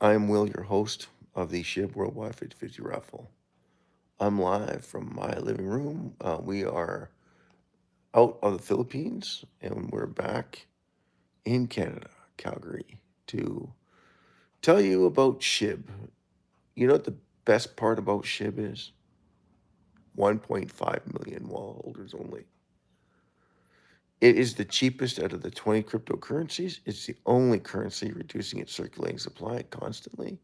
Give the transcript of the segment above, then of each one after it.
I'm Will, your host of the SHIB Worldwide 50/50 Raffle. I'm live from my living room. We are out of the Philippines and we're back in Canada, Calgary, to tell you about SHIB. You know what the best part about SHIB is? 1.5 million wall holders only. It is the cheapest out of the 20 cryptocurrencies. It's the only currency reducing its circulating supply constantly.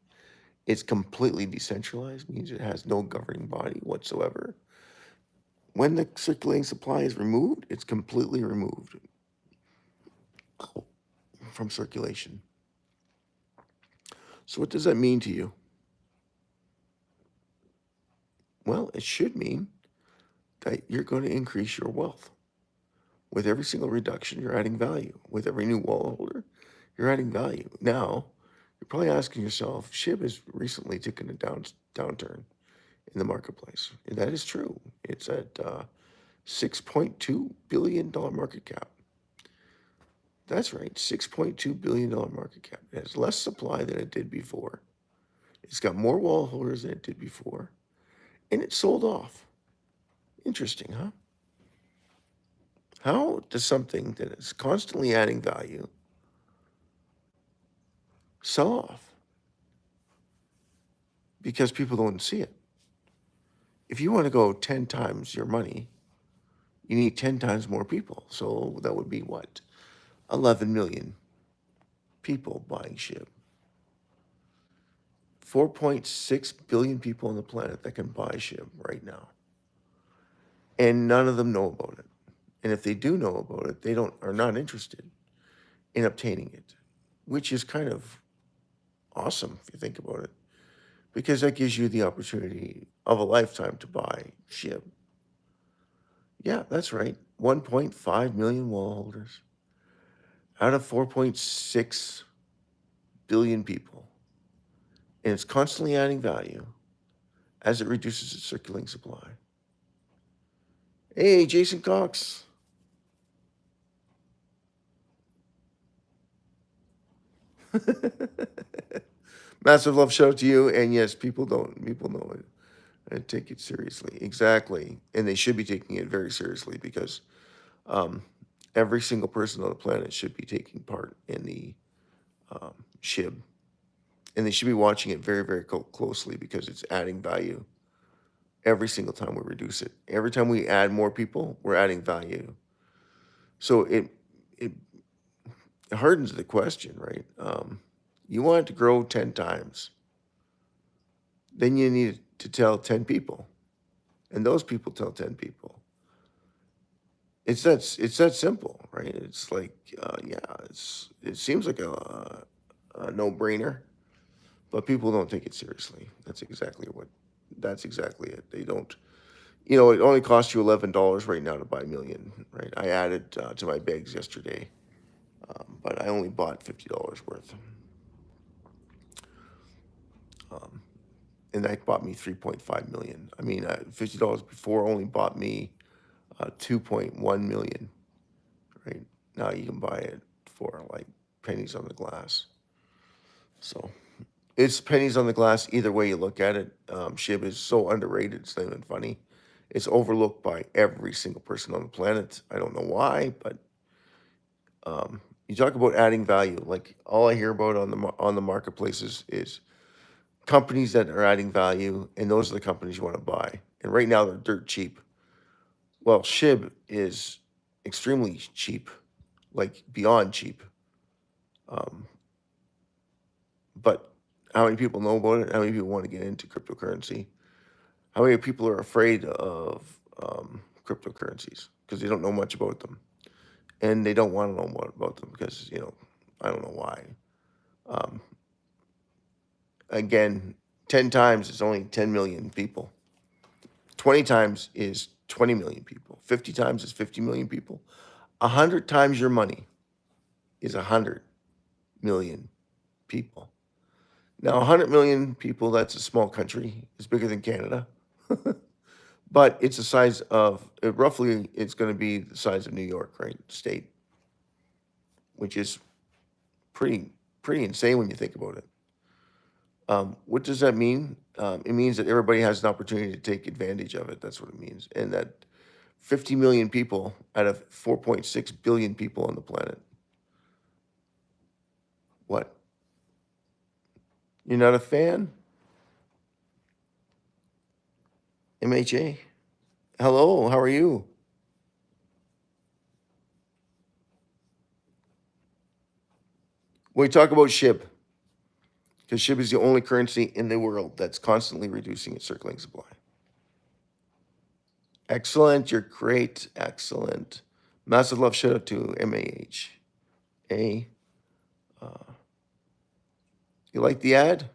It's completely decentralized, means it has no governing body whatsoever. When the circulating supply is removed, it's completely removed from circulation. So what does that mean to you? Well, it should mean that you're going to increase your wealth. With every single reduction, you're adding value. With every new wall holder, you're adding value. Now, you're probably asking yourself, SHIB has recently taken a downturn in the marketplace. And that is true. It's at $6.2 billion market cap. That's right, $6.2 billion market cap. It has less supply than it did before. It's got more wall holders than it did before. And it sold off. Interesting, huh? How does something that is constantly adding value sell off? Because people don't see it. If you want to go 10 times your money, you need 10 times more people. So that would be what? 11 million people buying SHIB. 4.6 billion people on the planet that can buy SHIB right now. And none of them know about it. And if they do know about it, they are not interested in obtaining it, which is kind of awesome if you think about it, because that gives you the opportunity of a lifetime to buy SHIB. Yeah, that's right. 1.5 million wall holders out of 4.6 billion people. And it's constantly adding value as it reduces its circulating supply. Hey, Jason Cox. Massive love shout out to you. And yes, people know it and take it seriously. Exactly. And they should be taking it very seriously because every single person on the planet should be taking part in the SHIB. And they should be watching it very, very closely because it's adding value every single time we reduce it. Every time we add more people, we're adding value. So it hardens the question, right? You want it to grow 10 times. Then you need to tell 10 people. And those people tell 10 people. It's that simple, right? It's like, it seems like a no-brainer, but people don't take it seriously. That's exactly it. They don't, it only costs you $11 right now to buy a million, right? I added to my bags yesterday, but I only bought $50 worth. And that bought me 3.5 million. I mean, $50 before only bought me 2.1 million, right? Now you can buy it for like pennies on the glass. So it's pennies on the glass either way you look at it. SHIB is so underrated, it's not even funny. It's overlooked by every single person on the planet. I don't know why, but you talk about adding value. Like all I hear about on the marketplaces is companies that are adding value, and those are the companies you want to buy. And right now they're dirt cheap. Well, SHIB is extremely cheap, like beyond cheap. But how many people know about it? How many people want to get into cryptocurrency? How many people are afraid of cryptocurrencies because they don't know much about them, and they don't want to know more about them because I don't know why. Again, 10 times is only 10 million people. 20 times is 20 million people. 50 times is 50 million people. 100 times your money is 100 million people. Now, 100 million people, that's a small country. It's bigger than Canada. But it's the size of, roughly, it's going to be the size of New York, right? State, which is pretty insane when you think about it. What does that mean? It means that everybody has an opportunity to take advantage of it. That's what it means. And that 50 million people out of 4.6 billion people on the planet. What? You're not a fan? MHA? Hello, how are you? We talk about SHIB, because SHIB is the only currency in the world that's constantly reducing its circulating supply. Excellent, you're great, excellent. Massive love shout out to MAH. You like the ad?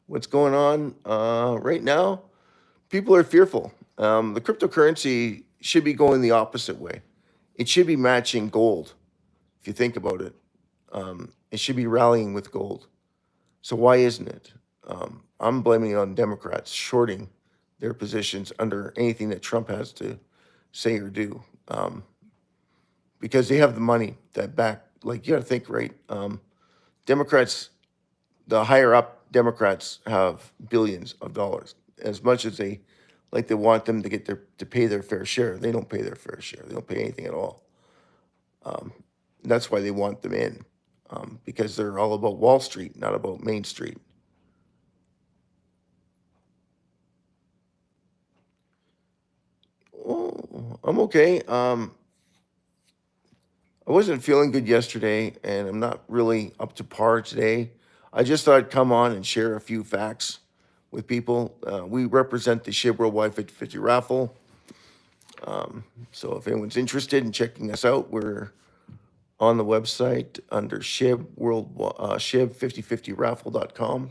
What's going on right now? People are fearful. The cryptocurrency should be going the opposite way. It should be matching gold. If you think about it, it should be rallying with gold. So why isn't it? I'm blaming it on Democrats shorting their positions under anything that Trump has to say or do, because they have the money that back. Like, you got to think, right? Democrats, the higher up Democrats have billions of dollars. As much as they want them to get to pay their fair share, they don't pay their fair share. They don't pay anything at all. That's why they want them in, because they're all about Wall Street, not about Main Street. Oh, I'm okay. I wasn't feeling good yesterday, and I'm not really up to par today. I just thought I'd come on and share a few facts with people. We represent the SHIB Worldwide 50/50 Raffle. So if anyone's interested in checking us out, we're on the website under SHIB SHIB5050raffle.com.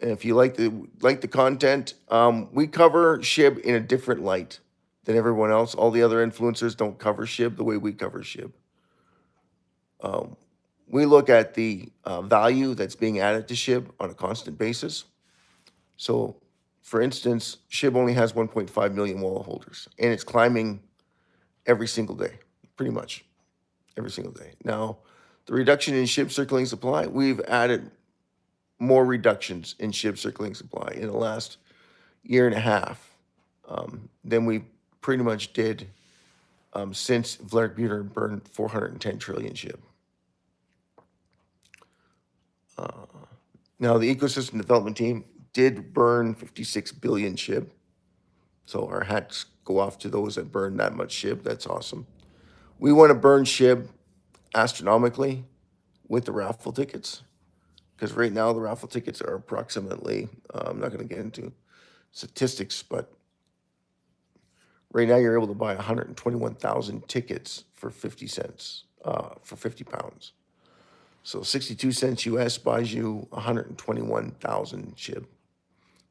And if you like the content, we cover SHIB in a different light than everyone else. All the other influencers don't cover SHIB the way we cover SHIB. We look at the value that's being added to SHIB on a constant basis. So, for instance, SHIB only has 1.5 million wallet holders, and it's climbing every single day, pretty much every single day. Now, the reduction in SHIB circulating supply, we've added more reductions in SHIB circulating supply in the last year and a half than we pretty much did since Vladimir Putin burned 410 trillion SHIB. Now, the ecosystem development team did burn 56 billion SHIB. So our hats go off to those that burn that much SHIB. That's awesome. We want to burn SHIB astronomically with the raffle tickets, because right now the raffle tickets are approximately, I'm not going to get into statistics, but right now you're able to buy 121,000 tickets for 50 cents, for 50 pounds. So 62 cents US buys you 121,000 SHIB.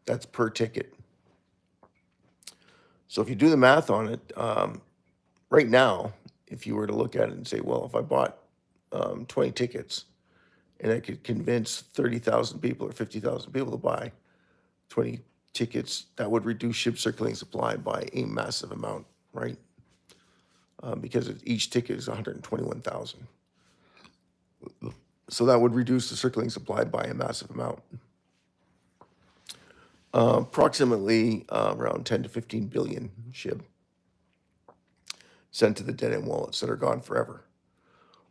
That's per ticket. So if you do the math on it, right now, if you were to look at it and say, well, if I bought 20 tickets and I could convince 30,000 people or 50,000 people to buy 20 tickets, that would reduce SHIB circulating supply by a massive amount, right? Because each ticket is 121,000. So that would reduce the circulating supply by a massive amount. Approximately around 10 to 15 billion SHIB sent to the dead-end wallets that are gone forever.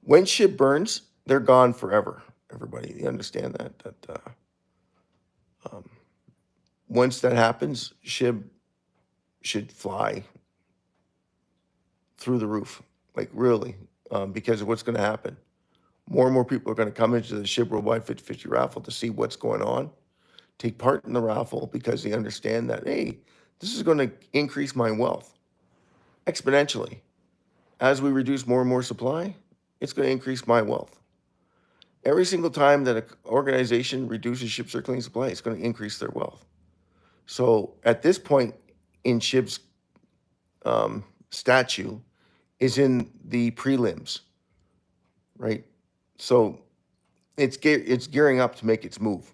When SHIB burns, they're gone forever. Everybody, you understand that? Once that happens, SHIB should fly through the roof, like really, because of what's going to happen. More and more people are going to come into the SHIB Worldwide 50/50 raffle to see what's going on, take part in the raffle, because they understand that, hey, this is going to increase my wealth exponentially. As we reduce more and more supply, it's going to increase my wealth. Every single time that an organization reduces SHIB circulating supply, it's going to increase their wealth. So at this point in SHIB's statue is in the prelims, right? So it's gearing up to make its move.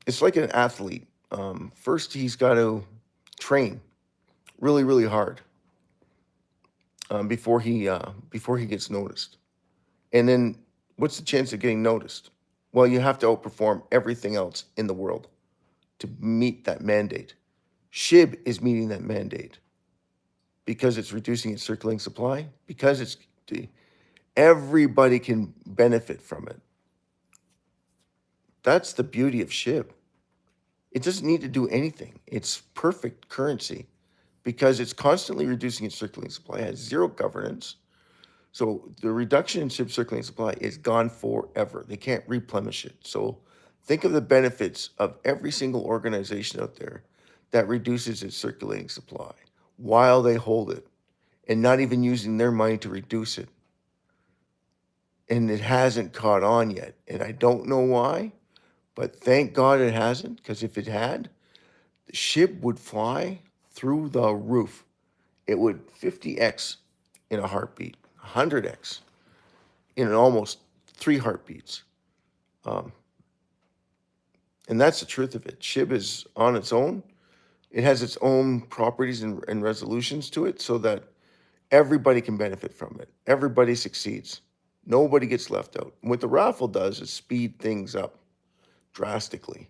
It's like an athlete. First, he's got to train really, really hard before he gets noticed. And then What's the chance of getting noticed? Well, you have to outperform everything else in the world to meet that mandate. SHIB is meeting that mandate because it's reducing its circulating supply, because it's everybody can benefit from it. That's the beauty of SHIB. It doesn't need to do anything. It's perfect currency because it's constantly reducing its circulating supply, it has zero governance. So the reduction in SHIB circulating supply is gone forever. They can't replenish it. So think of the benefits of every single organization out there that reduces its circulating supply while they hold it and not even using their money to reduce it. And it hasn't caught on yet. And I don't know why, but thank God it hasn't, because if it had, the SHIB would fly through the roof. It would 50x in a heartbeat, 100x in almost 3 heartbeats. And that's the truth of it. SHIB is on its own. It has its own properties and resolutions to it so that everybody can benefit from it. Everybody succeeds. Nobody gets left out. And what the Raffle does is speed things up drastically.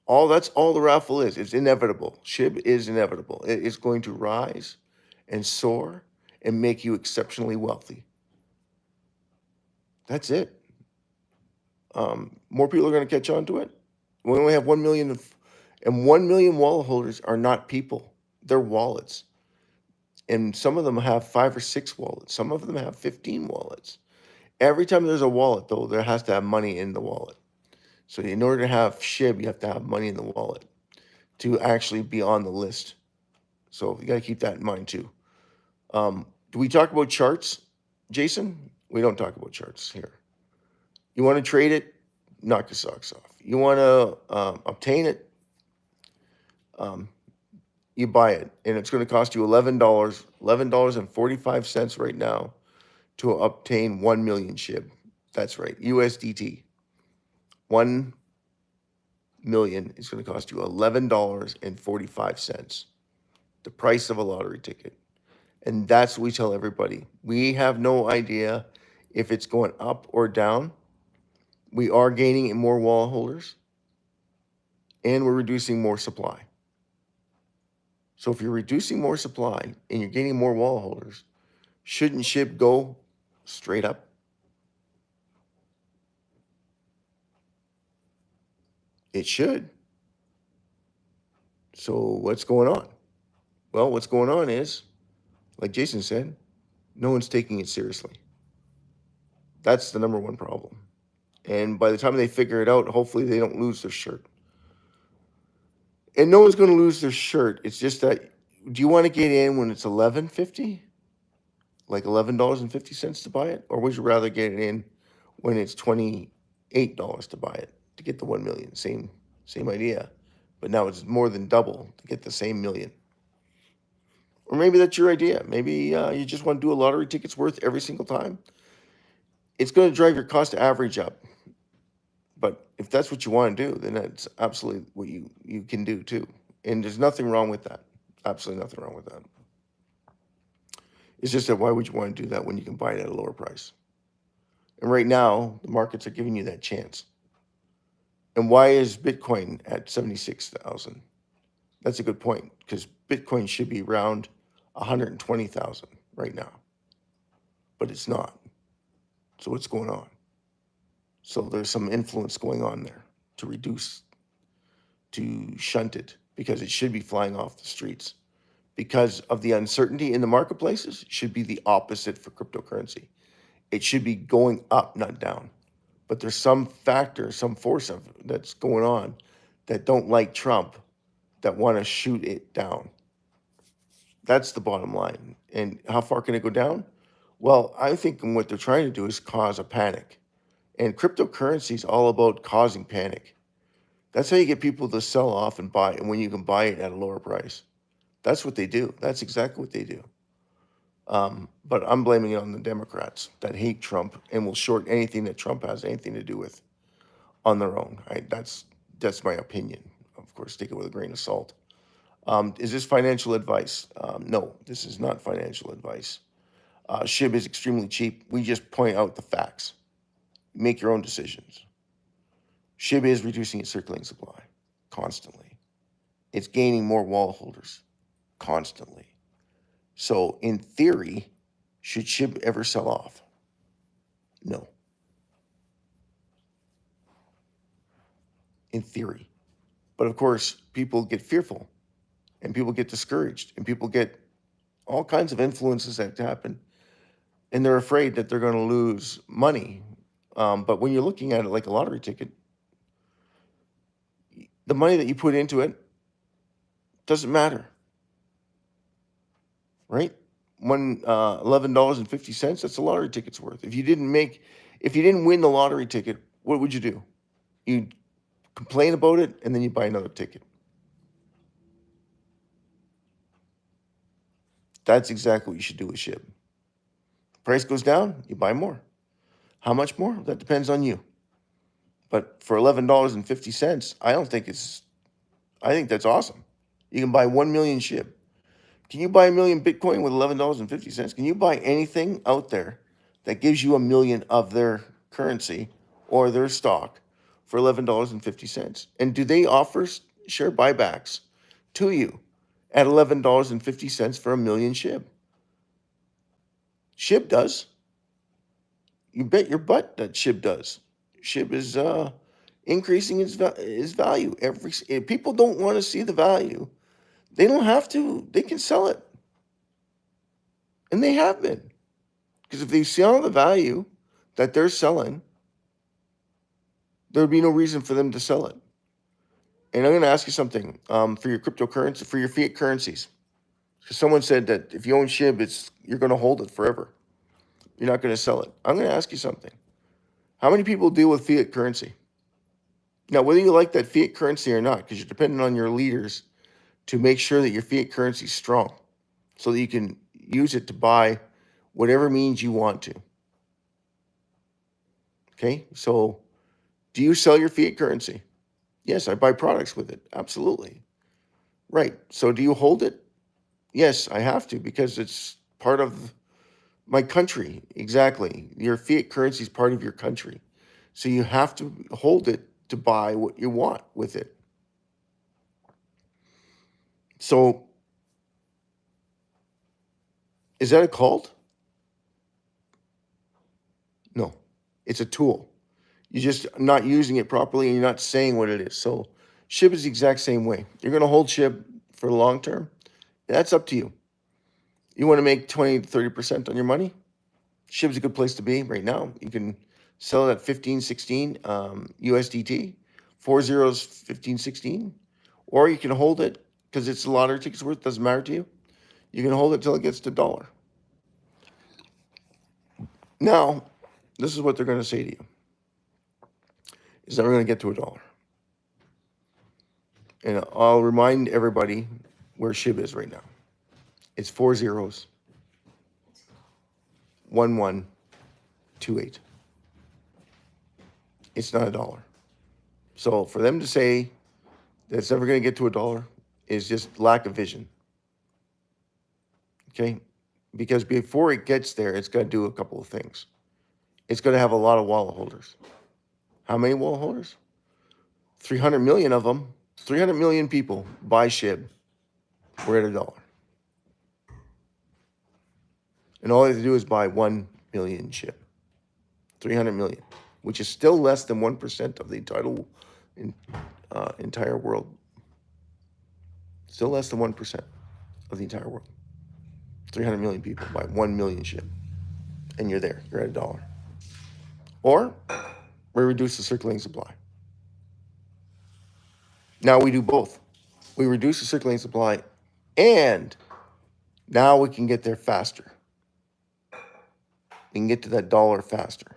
That's all the Raffle is. It's inevitable. SHIB is inevitable. It is going to rise and soar and make you exceptionally wealthy. That's it. More people are going to catch on to it. We only have 1 million, and 1 million wallet holders are not people. They're wallets. And some of them have 5 or 6 wallets. Some of them have 15 wallets. Every time there's a wallet, though, there has to have money in the wallet. So in order to have SHIB, you have to have money in the wallet to actually be on the list. So you got to keep that in mind too. Do we talk about charts, Jason? We don't talk about charts here. You want to trade it? Knock your socks off. You want to obtain it? You buy it, and it's going to cost you $11.45 right now to obtain 1 million SHIB. That's right, USDT. 1 million is going to cost you $11.45, the price of a lottery ticket. And that's what we tell everybody. We have no idea if it's going up or down. We are gaining more wallet holders, and we're reducing more supply. So if you're reducing more supply and you're gaining more wallet holders, shouldn't SHIB go straight up? It should. So what's going on? Well, what's going on is, like Jason said, no one's taking it seriously. That's the number one problem. And by the time they figure it out, hopefully they don't lose their shirt. And no one's going to lose their shirt. It's just that, do you want to get in when it's $11.50? Like $11.50 to buy it? Or would you rather get it in when it's $28 to buy it to get the 1 million? Same idea. But now it's more than double to get the same million. Or maybe that's your idea. Maybe you just want to do a lottery ticket's worth every single time. It's going to drive your cost average up. But if that's what you want to do, then that's absolutely what you can do too. And there's nothing wrong with that. Absolutely nothing wrong with that. It's just that why would you want to do that when you can buy it at a lower price? And right now, the markets are giving you that chance. And why is Bitcoin at 76,000? That's a good point, because Bitcoin should be around 120,000 right now. But it's not. So what's going on? So there's some influence going on there to reduce, to shunt it, because it should be flying off the streets. Because of the uncertainty in the marketplaces, it should be the opposite for cryptocurrency. It should be going up, not down. But there's some factor, some force that's going on that don't like Trump, that want to shoot it down. That's the bottom line. And how far can it go down? Well, I think what they're trying to do is cause a panic. And cryptocurrency is all about causing panic. That's how you get people to sell off and buy, and when you can buy it at a lower price. That's what they do. That's exactly what they do. But I'm blaming it on the Democrats that hate Trump and will short anything that Trump has anything to do with on their own. That's my opinion. Of course, take it with a grain of salt. Is this financial advice? No, this is not financial advice. SHIB is extremely cheap. We just point out the facts. make your own decisions. SHIB is reducing its circulating supply constantly. It's gaining more wall holders constantly. So in theory, should SHIB ever sell off? No. In theory. But of course, people get fearful and people get discouraged and people get all kinds of influences that happen. And they're afraid that they're going to lose money. But when you're looking at it like a lottery ticket, the money that you put into it doesn't matter, right? $11.50, that's a lottery ticket's worth. If you didn't win the lottery ticket, what would you do? You'd complain about it and then you buy another ticket. That's exactly what you should do with SHIB. Price goes down, you buy more. How much more? That depends on you. But for $11.50, I think that's awesome. You can buy 1 million SHIB. Can you buy a million Bitcoin with $11.50? Can you buy anything out there that gives you a million of their currency or their stock for $11.50? And do they offer share buybacks to you at $11.50 for a million SHIB? SHIB does. You bet your butt that SHIB does. SHIB is increasing its value. If people don't want to see the value, they don't have to. They can sell it. And they have been. Because if they sell the value that they're selling, there would be no reason for them to sell it. And I'm going to ask you something for your cryptocurrency, for your fiat currencies. Because someone said that if you own SHIB, you're going to hold it forever. You're not going to sell it. I'm going to ask you something. How many people deal with fiat currency? Now, whether you like that fiat currency or not, because you're dependent on your leaders to make sure that your fiat currency is strong so that you can use it to buy whatever means you want to. Okay, so do you sell your fiat currency? Yes, I buy products with it. Absolutely. Right. So do you hold it? Yes, I have to because it's part of my country. Exactly. Your fiat currency is part of your country. So you have to hold it to buy what you want with it. So is that a cult? No, it's a tool. You're just not using it properly and you're not saying what it is. So SHIB is the exact same way. You're going to hold SHIB for the long term. That's up to you. You want to make 20 to 30% on your money? SHIB's a good place to be right now. You can sell it at 1516 USDT, 40s 1516, or you can hold it because it's a lottery ticket's worth. Doesn't matter to you. You can hold it till it gets to $1. Now, this is what they're going to say to you. It's never going to get to $1. And I'll remind everybody where SHIB is right now. It's 40s 1128. It's not $1. So for them to say that it's never going to get to $1 is just lack of vision. Okay? Because before it gets there, it's got to do a couple of things. It's going to have a lot of wallet holders. How many wallet holders? 300 million of them. 300 million people buy SHIB. We're at $1. And all they have to do is buy 1 million SHIB. 300 million, which is still less than 1% of the entire world. Still less than 1% of the entire world. 300 million people buy 1 million SHIB. And you're there. You're at $1. Or we reduce the circulating supply. Now we do both. We reduce the circulating supply and now we can get there faster. We can get to that $1 faster.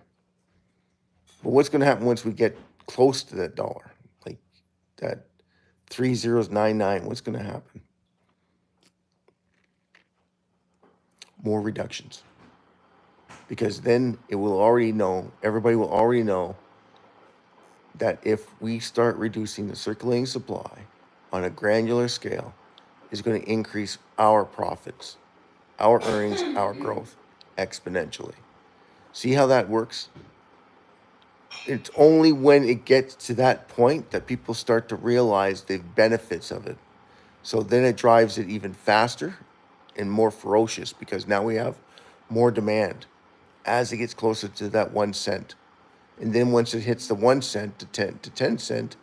But what's going to happen once we get close to that $1? Like that 3099, what's going to happen? More reductions. Because then everybody will already know that if we start reducing the circulating supply on a granular scale, is going to increase our profits, our earnings, our growth exponentially. See how that works? it's only when it gets to that point that people start to realize the benefits of it. So then it drives it even faster and more ferocious, because now we have more demand as it gets closer to that 1 cent. And then once it hits the 1 cent to 10 cent,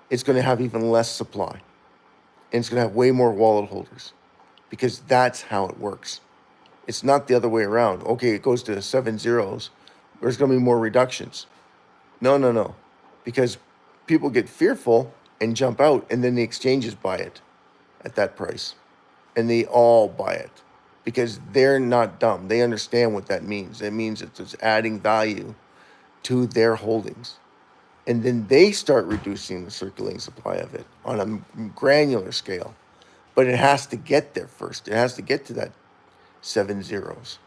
it's going to have even less supply. And it's going to have way more wallet holders, because that's how it works. It's not the other way around. Okay, it goes to 7 zeros. There's going to be more reductions. No. Because people get fearful and jump out, and then the exchanges buy it at that price. And they all buy it because they're not dumb. They understand what that means. It means it's adding value to their holdings. And then they start reducing the circulating supply of it on a granular scale. But it has to get there first. It has to get to that 7 zeros.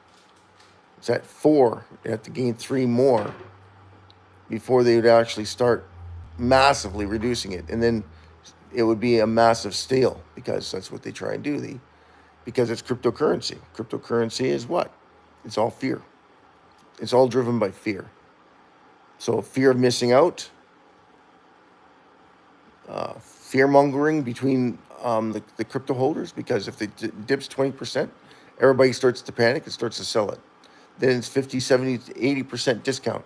It's at 4. They have to gain 3 more before they would actually start massively reducing it. And then it would be a massive steal, because that's what they try and do. Because it's cryptocurrency. Cryptocurrency is what? It's all fear. It's all driven by fear. So fear of missing out, fear mongering between the crypto holders, because if it dips 20%, everybody starts to panic and starts to sell it. Then it's 50, 70, 80% discount.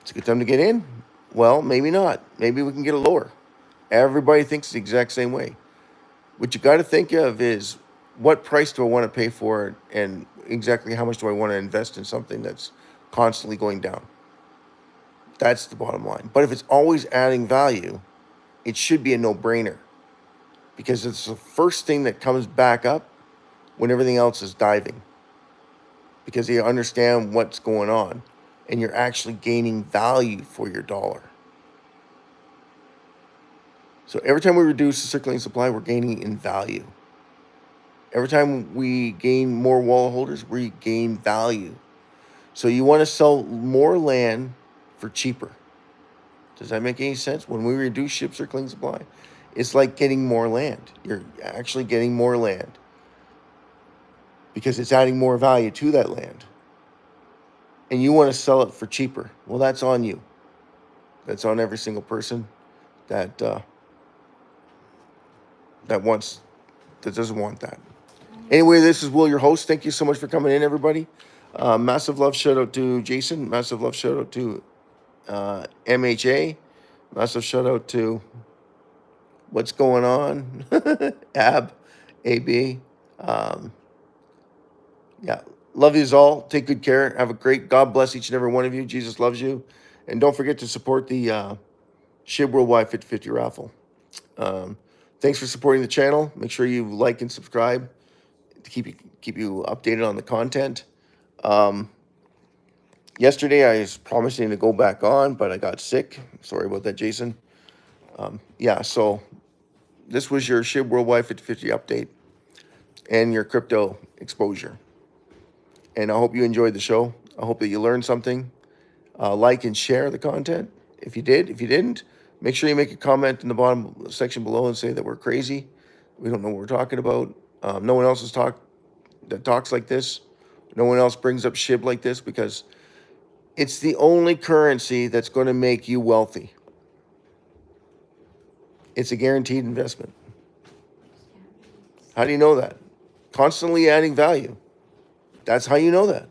It's a good time to get in? Well, maybe not. Maybe we can get it lower. Everybody thinks the exact same way. What you got to think of is, what price do I want to pay for it, and exactly how much do I want to invest in something that's constantly going down? That's the bottom line. But if it's always adding value, it should be a no-brainer, because it's the first thing that comes back up when everything else is diving, because you understand what's going on and you're actually gaining value for your dollar. So every time we reduce the circulating supply, we're gaining in value. Every time we gain more wallet holders, we gain value. So you want to sell more land for cheaper. Does that make any sense? When we reduce SHIB circulating supply, it's like getting more land. You're actually getting more land because it's adding more value to that land. And you want to sell it for cheaper. Well, that's on you. That's on every single person that doesn't want that. Anyway, this is Will, your host. Thank you so much for coming in, everybody. Massive love shout out to Jason. Massive love shout out to MHA. Massive shout out to what's going on. AB. Yeah. Love yous all. Take good care. Have a great, God bless each and every one of you. Jesus loves you. And don't forget to support the SHIB Worldwide 50/50 raffle. Thanks for supporting the channel. Make sure you like and subscribe to keep you updated on the content. Yesterday I was promising to go back on, but I got sick. Sorry about that, Jason. So this was your SHIB Worldwide 50/50 update and your crypto exposure. And I hope you enjoyed the show. I hope that you learned something. Like and share the content if you did. If you didn't, make sure you make a comment in the bottom section below and say that we're crazy. We don't know what we're talking about. No one else has talks like this. No one else brings up SHIB like this, because it's the only currency that's going to make you wealthy. It's a guaranteed investment. How do you know that? Constantly adding value. That's how you know that.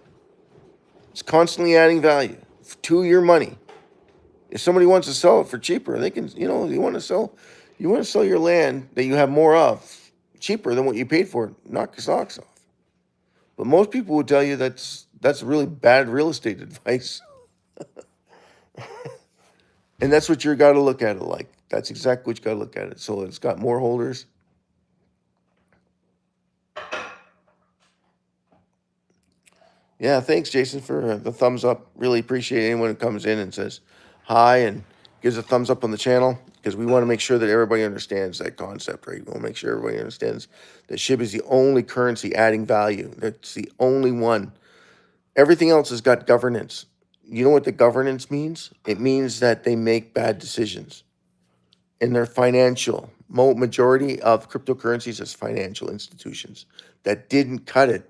It's constantly adding value to your money. If somebody wants to sell it for cheaper, they can, you want to sell your land that you have more of cheaper than what you paid for it. Knock your socks off. But most people would tell you that's really bad real estate advice. And that's what you got to look at it like. That's exactly what you got to look at it. So it's got more holders. Yeah, thanks, Jason, for the thumbs up. Really appreciate anyone who comes in and says hi and gives a thumbs up on the channel, because we want to make sure that everybody understands that concept, right? We want to make sure everybody understands that SHIB is the only currency adding value. That's the only one. Everything else has got governance. You know what the governance means? It means that they make bad decisions. And they're financial. Majority of cryptocurrencies is financial institutions that didn't cut it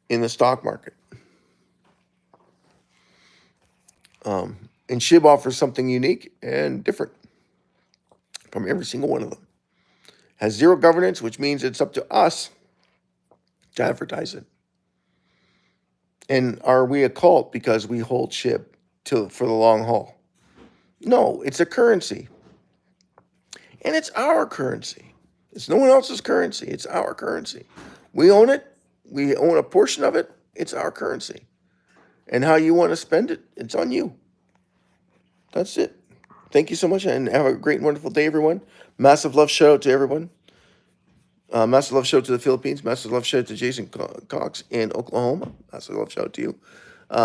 in the stock market. And SHIB offers something unique and different from every single one of them. Has zero governance, which means it's up to us to advertise it. And are we a cult because we hold SHIB for the long haul? No, it's a currency. And it's our currency. It's no one else's currency. It's our currency. We own it. We own a portion of it. It's our currency. And how you want to spend it, it's on you. That's it. Thank you so much, and have a great and wonderful day, everyone. Massive love shout out to everyone. Massive love shout out to the Philippines. Massive love shout out to Jason Cox in Oklahoma. Massive love shout out to you.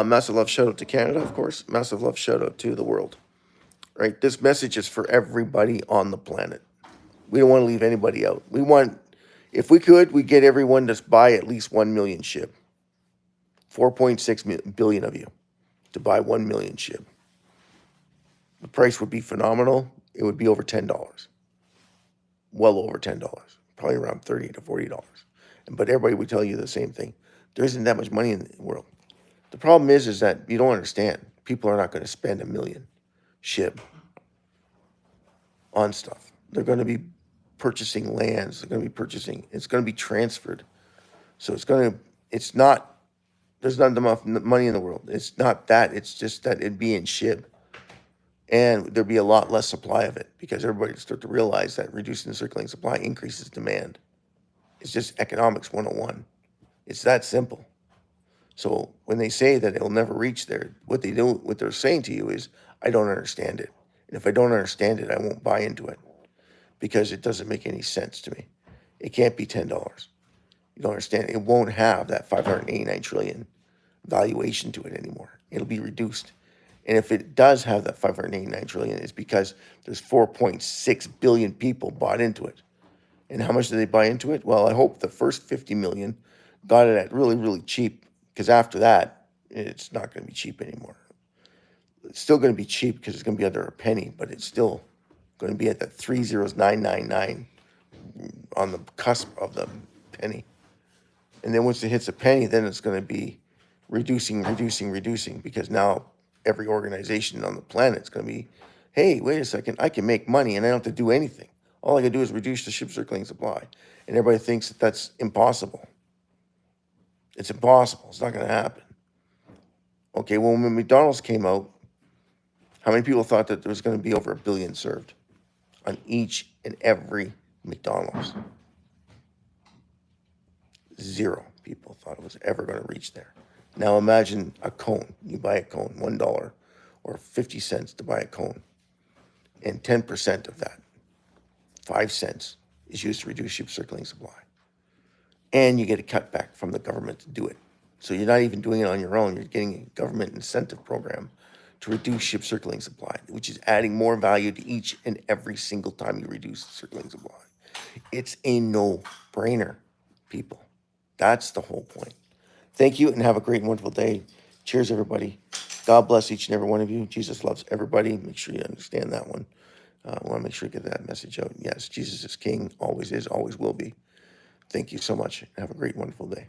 Massive love shout out to Canada, of course. Massive love shout out to the world. Right? This message is for everybody on the planet. We don't want to leave anybody out. We want, if we could, we'd get everyone to buy at least 1 million SHIB. 4.6 billion of you to buy 1 million SHIB. The price would be phenomenal. It would be over $10. Well over $10. Probably around $30 to $40. But everybody would tell you the same thing. There isn't that much money in the world. The problem is that you don't understand. People are not going to spend 1 million SHIB on stuff. They're going to be purchasing lands. They're going to be purchasing. It's going to be transferred. So it's not, there's not enough money in the world. It's not that. It's just that it'd be in SHIB. And there'd be a lot less supply of it because everybody would start to realize that reducing the circulating supply increases demand. It's just economics 101. It's that simple. So when they say that it'll never reach there, what they're saying to you is, I don't understand it. And if I don't understand it, I won't buy into it because it doesn't make any sense to me. It can't be $10. You don't understand. It won't have that 589 trillion valuation to it anymore. It'll be reduced. And if it does have that 589 trillion, it's because there's 4.6 billion people bought into it. And how much did they buy into it? Well, I hope the first 50 million got it at really, really cheap, because after that, it's not going to be cheap anymore. It's still going to be cheap because it's going to be under a penny, but it's still going to be at that 30999 on the cusp of the penny. And then once it hits a penny, then it's going to be reducing, because now every organization on the planet is going to be, hey, wait a second, I can make money and I don't have to do anything. All I can do is reduce the SHIB circulating supply. And everybody thinks that that's impossible. It's impossible. It's not going to happen. Okay, well, when McDonald's came out, how many people thought that there was going to be over 1 billion served on each and every McDonald's? 0 people thought it was ever going to reach there. Now imagine a cone. You buy a cone, $1 or 50 cents to buy a cone. And 10% of that, 5 cents, is used to reduce SHIB circulating supply. And you get a cutback from the government to do it. So you're not even doing it on your own. You're getting a government incentive program to reduce SHIB circulating supply, which is adding more value to each and every single time you reduce the circulating supply. It's a no-brainer, people. That's the whole point. Thank you and have a great and wonderful day. Cheers, everybody. God bless each and every one of you. Jesus loves everybody. Make sure you understand that one. I want to make sure you get that message out. Yes, Jesus is King, always is, always will be. Thank you so much. Have a great, wonderful day.